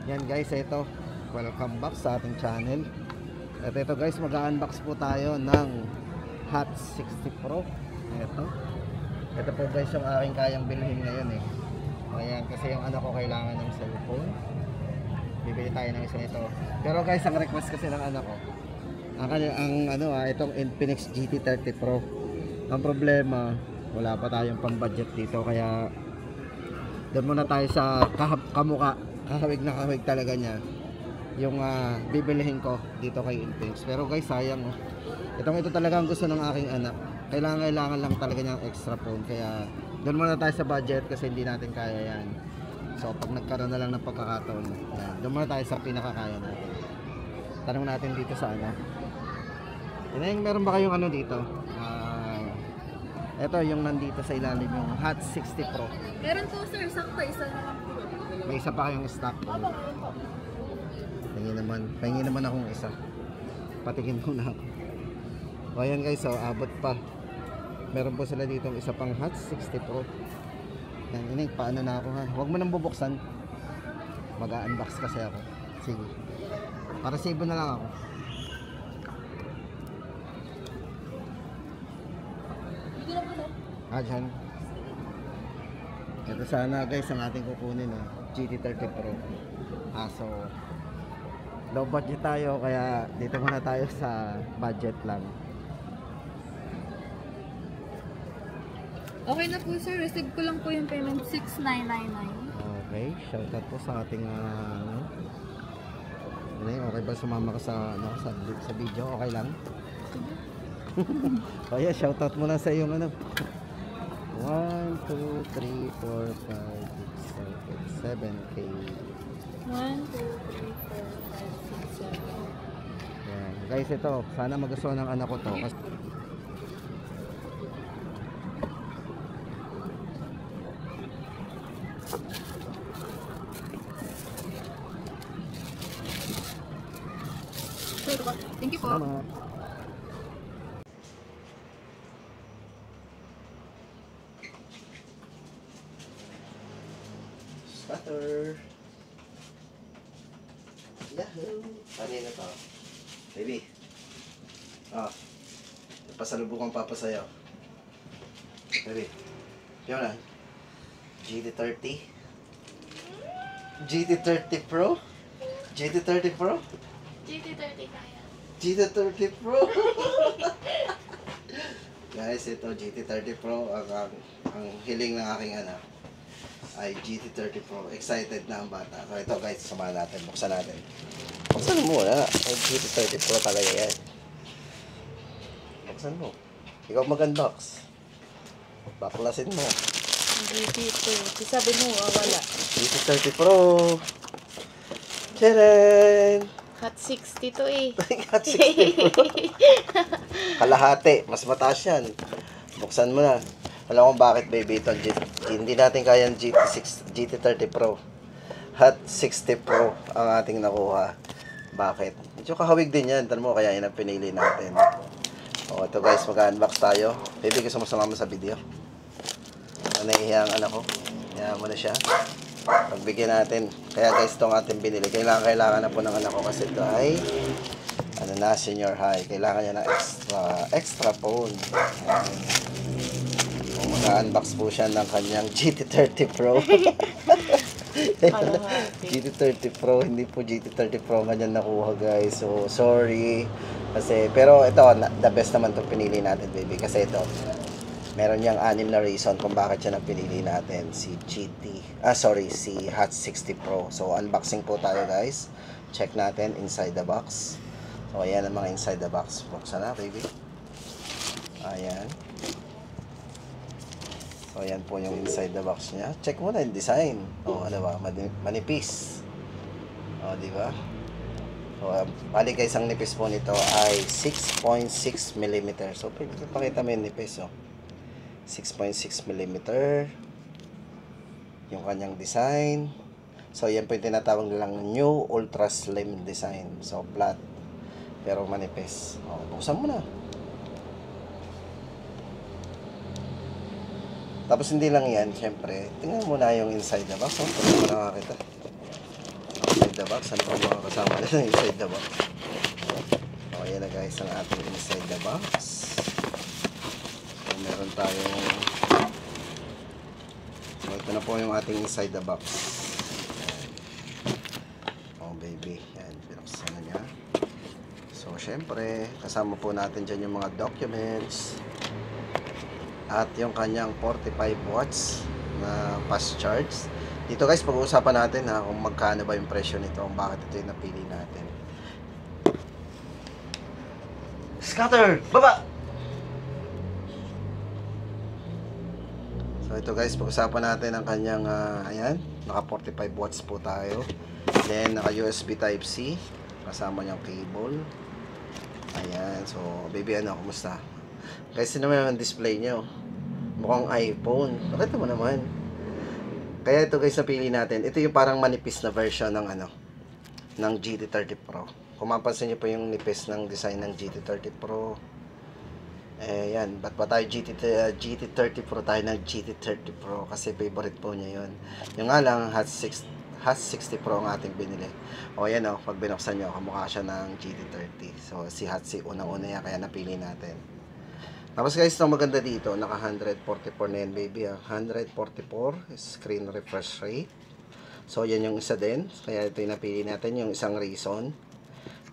Yan guys, ito. Welcome back sa ating channel. At ito guys, mag-unbox po tayo ng Hot 60 Pro. Ito po guys yung aking kayang bilhin ngayon eh. Ayan, kasi yung anak ko kailangan ng cellphone. Bibili tayo ng isa nito. Pero guys, ang request kasi ng anak ko, itong Infinix GT30 Pro. Ang problema, wala pa tayong pang budget dito, kaya doon muna tayo sa kahawig na kahawig talaga niya yung bibilihin ko dito kay Infinix. Pero guys, sayang oh. Ito talaga ang gusto ng aking anak. Kailangan lang talaga niyang extra phone, kaya doon muna tayo sa budget kasi hindi natin kaya yan. So pag nagkaroon na lang ng pagkakataon, doon muna tayo sa pinakakaya natin. Tanong natin dito sa meron ba kayong dito? Ito yung nandito sa ilalim, yung Hot 60 Pro. Meron po sir, sakto isa na lang po. May isa pa kayong stock. Pahingi naman akong isa. Patikin muna ako. O ayan guys, abot pa. Meron po sila dito isa pang Hot 60 Pro. Yan, paano na ako ha? Huwag mo nang bubuksan. Mag-unbox kasi ako. Sige. Para save na lang ako. Dyan. Ito sana guys ang ating kukunin GT30 Pro. So low budget tayo, kaya dito muna tayo sa budget lang. Okay na po sir, receive ko lang po yung payment 6,999. Okay, shoutout po sa ating okay ba sumama ka sa video? Okay lang? Kaya shoutout mo na sa iyong 1, 2, 3, 4, 5, 6, 7, 8. 1, 2, 3, 4, 5, 6, 7. Yan. Guys, ito, sana magustuhan ng anak ko to. Kasi thank you po. salamat. Butter. Yahoo! Kanina to. Baby. Pasalubukang papa sa'yo. Baby. Yun na. GT30. GT30 Pro? GT30 Pro? GT30 kaya. GT30 Pro! Guys, ito GT30 Pro. Ang hiling ng aking anak ay GT30 Pro. Excited na ang bata. So ito guys, samahan natin. Buksan natin. Buksan mo muna. Ay, GT30 Pro talaga yan. Buksan mo. Ikaw mag-unbox. Baklasin mo. GT30. Sabi mo, wala. GT30 Pro. Tcharan! Hot 60 to eh. Hot 60 Pro. Kalahati. Mas mataas yan. Buksan mo na. Alam ko bakit baby ito. Hindi natin kaya yung GT30 Pro. Hot 60 Pro ang ating nakuha. Bakit? Medyo kahawig din yan. Tanong mo, kaya yun ang pinili natin. O, ito guys, mag-unbox tayo. Baby, gusto mo sumama sa video? Nahihiya ang anak ko. Kaya mo na siya. Pagbigyan natin. Kaya guys, itong ating binili. Kailangan na po ng anak ko kasi ito ay senior high. Kailangan niya ng extra phone. Mag-unbox po siya ng kanyang GT30 Pro. GT30 Pro, hindi po GT30 Pro man yan nakuha guys. So, sorry. Pero ito, the best naman itong pinili natin baby. Kasi ito, meron niyang 6 na reason kung bakit siya pinili natin. Si Hot 60 Pro. So, unboxing po tayo guys. Check natin inside the box. So, ayan ang mga inside the box. Buksan na baby. Ayan. So, ayan po yung inside the box niya. Check mo na yung design. O, ano ba? Manipis. O, di ba? So, bali guys, ang nipis po nito ay 6.6 mm. So, pakita mo yung nipis, 6.6 mm. Yung kanyang design. So, yan po yung tinatawag nilang new ultra slim design. So, flat. Pero manipis. O, buksan mo na. Tapos hindi lang yan, syempre, tingnan mo na yung inside the box. Tingnan mo na kita. inside the box. Ano pa mga kasama nito inside the box? So, ayan na guys ang ating inside the box. So, meron tayong... So, ito na po yung ating inside the box. Ayan. Oh, baby. Ayan, binuksan na niya. So, syempre, kasama po natin dyan yung mga documents. At yung kanyang 45 watts na fast charge. Dito guys, pag-uusapan natin ha, kung magkano ba yung presyo nito, kung bakit ito yung napili natin. Scatter! Baba! So ito guys, pag-usapan natin ang kanyang, ayan, naka 45 watts po tayo. Then, naka USB Type-C. Kasama niyang cable. Ayan, so baby, ano, kumusta? Guys, sino naman ang display niyo? Mukhang iPhone. Bakit mo naman? Kaya ito guys, napili natin. Ito yung parang manipis na version ng ano, ng GT30 Pro. Kung mapansin niyo po yung nipis ng design ng GT30 Pro. Eh yan, ba't ba tayo GT30 Pro tayo ng GT30 Pro? Kasi favorite po niya yun. Yung nga lang, Hot60 Pro ang ating binili. O yan o, pag binuksan nyo, kamukha siya ng GT30. So si Hot60 unang-una yan, kaya napili natin. Tapos guys, itong maganda dito, naka 144 na yan baby. 144 screen refresh rate. So yan yung isa din. Kaya ito yung napili natin, yung isang reason.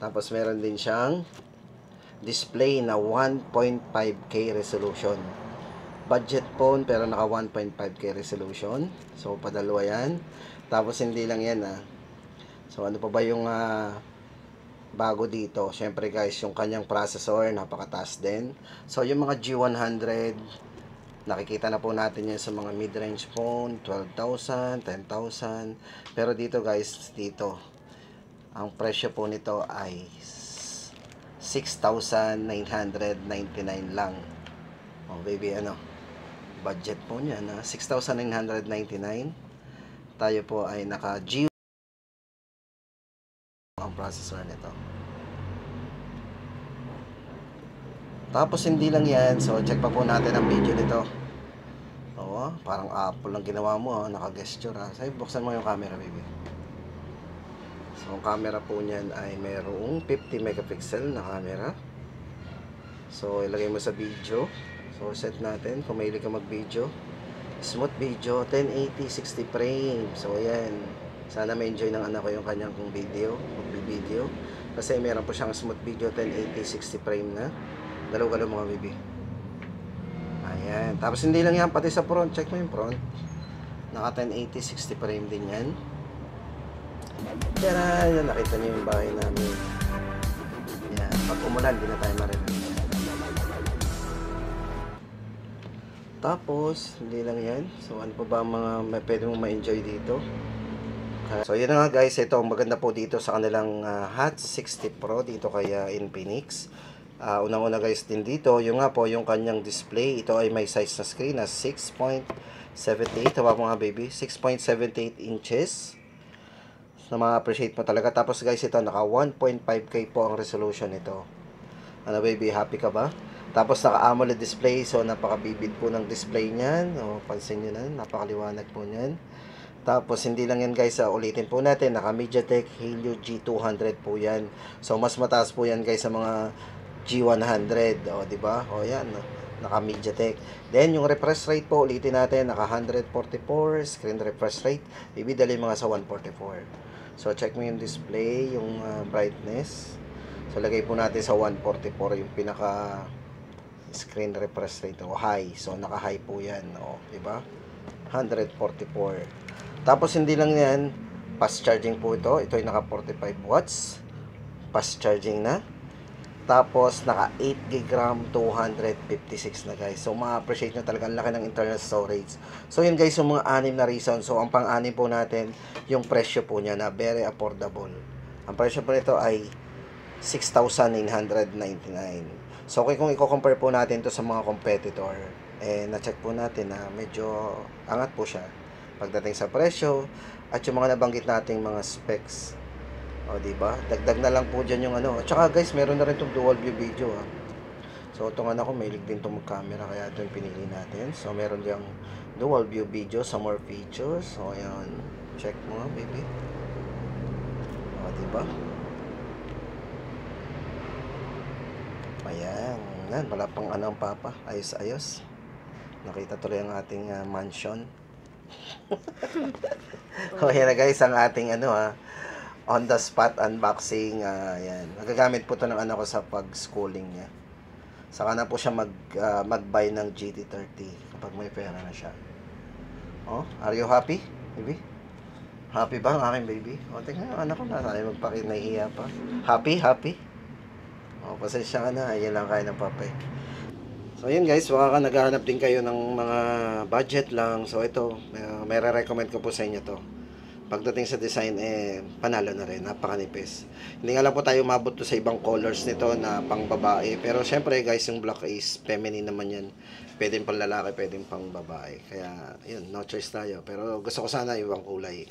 Tapos meron din siyang display na 1.5K resolution. Budget phone pero naka 1.5K resolution. So padalawa yan. Tapos hindi lang yan So ano pa ba yung bago dito? Syempre guys, yung kanyang processor napakataas din. So yung mga G100, nakikita na po natin yan sa mga mid-range phone, 12,000, 10,000. Pero dito guys, dito ang presyo po nito ay 6,999 lang. Oh baby, ano, budget po niya na 6,999. Tayo po ay naka G ang processor nito. Tapos hindi lang yan, so check pa po natin ang video nito. Oo, parang Apple lang ginawa mo, naka-gesture Sabi, buksan mo yung camera baby. So ang camera po niyan ay mayroong 50 megapixel na camera. So ilagay mo sa video. So set natin kung mahilig ka mag-video. Smooth video, 1080 60 frames. So ayan, sana ma-enjoy ng anak ko yung kanyang video, mag-video. Kasi meron po siyang smooth video, 1080 60 frame na. Galaw-galaw mga baby. Ayan, tapos hindi lang yan, pati sa front, check mo yung front. Naka 1080 60 frame din yan. Yan, nakita niyo yung bahay namin. Yan, pag umulan, hindi na tayo marinig. Tapos, hindi lang yan. So, ano pa ba mga pwede mong ma-enjoy dito? So, yun na nga guys. Ito, ang maganda po dito sa kanilang Hot60 Pro dito kay Infinix. Unang-una guys din dito, yung nga po, yung kanyang display. Ito ay may size na screen na 6.78. Tawa mo nga baby, 6.78 inches. Na ma-appreciate mo talaga. Tapos guys, ito, naka 1.5K po ang resolution nito. Ano baby, happy ka ba? Tapos naka AMOLED display, so napaka-vivid po ng display niyan. O, pansin niyo na, napakaliwanag po niyan. Tapos hindi lang yan guys, ulitin po natin, naka MediaTek Helio G200 po yan. So mas mataas po yan guys sa mga G100, o di ba? O yan, naka MediaTek. Then yung refresh rate po, ulitin natin, naka 144 screen refresh rate. Ibidali mga sa 144. So check mo yung display, yung brightness. So lagay po natin sa 144 yung pinaka screen refresh rate o high. So naka high po yan, o di ba? 144. Tapos hindi lang yan, fast charging po ito. Ito ay naka 45 watts. Fast charging na. Tapos naka 8 GB RAM, 256 na guys. So ma-appreciate nyo talaga ang laki ng internal storage. So yun guys, yung mga 6 na reason. So ang pang-6 po natin, yung presyo po niya na very affordable. Ang presyo po nito ay 6,999. So okay, kung i-compare po natin to sa mga competitor, na-check po natin na medyo angat po siya pagdating sa presyo at yung mga nabanggit nating mga specs. O di ba? Dagdag na lang po diyan yung ano. At saka guys, meron na rin tong dual view video So itong anak ko mahilig din tong mag-camera, kaya ito yung pinili natin. So meron diyang dual view video, some more features. So ayan, check mo nga baby. O, diba? Ayan. Yan, wala pang ano ang papa. Ayos-ayos. Nakita tuloy ang ating mansion. Okay na guys, ang ating on the spot unboxing. Yan. Magagamit po to ng anak ko sa pag-schooling niya. Saka na po siya mag-buy ng GT30 kapag may pera na siya. Oh, are you happy, baby? Happy ba ang aking baby? O, tingnan yung anak ko na tayo magpakinahiya pa. Happy? Happy? O, pasensya ka na. Ayan lang kaya ng papay. So, yun guys. Baka ka naghahanap din kayo ng mga budget lang. So, ito. May re-recommend ko po sa inyo to. Pagdating sa design, panalo na rin. Napakanipis. Hindi nga lang po tayo mabot to sa ibang colors nito na pang babae. Pero, syempre guys, yung black is feminine naman yan. Pwedeng pang lalaki, pwedeng pang babae. Kaya, yun. No choice tayo. Pero, gusto ko sana ibang kulay.